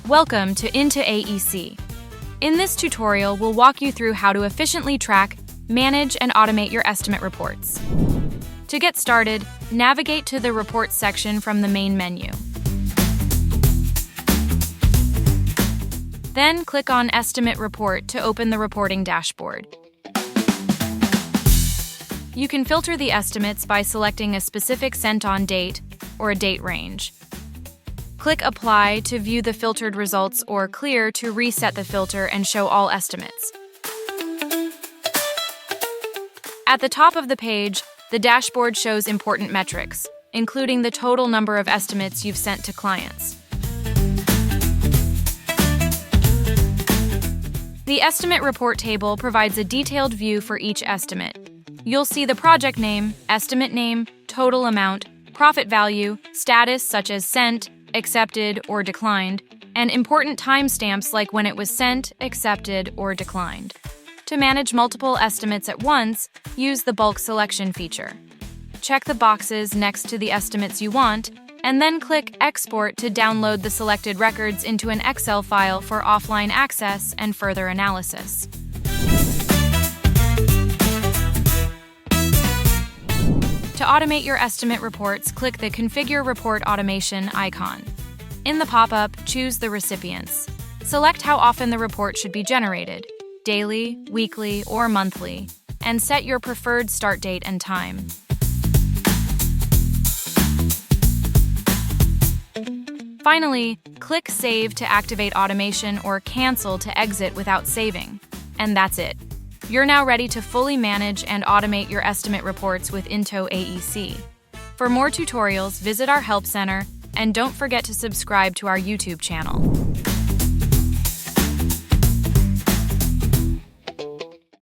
Welcome to IntoAEC. In this tutorial, we'll walk you through how to efficiently track, manage, and automate your estimate reports. To get started, navigate to the Reports section from the main menu. Then click on Estimate Report to open the reporting dashboard. You can filter the estimates by selecting a specific sent-on date or a date range. Click Apply to view the filtered results or Clear to reset the filter and show all estimates. At the top of the page, the dashboard shows important metrics, including the total number of estimates you've sent to clients. The Estimate Report table provides a detailed view for each estimate. You'll see the project name, estimate name, total amount, profit value, status such as sent, accepted, or declined, and important timestamps like when it was sent, accepted, or declined. To manage multiple estimates at once, use the bulk selection feature. Check the boxes next to the estimates you want, and then click Export to download the selected records into an Excel file for offline access and further analysis. To automate your estimate reports, click the Configure Report Automation icon. In the pop-up, choose the recipients. Select how often the report should be generated, daily, weekly, or monthly, and set your preferred start date and time. Finally, click Save to activate automation or Cancel to exit without saving. And that's it. You're now ready to fully manage and automate your estimate reports with IntoAEC. For more tutorials, visit our Help Center, and don't forget to subscribe to our YouTube channel.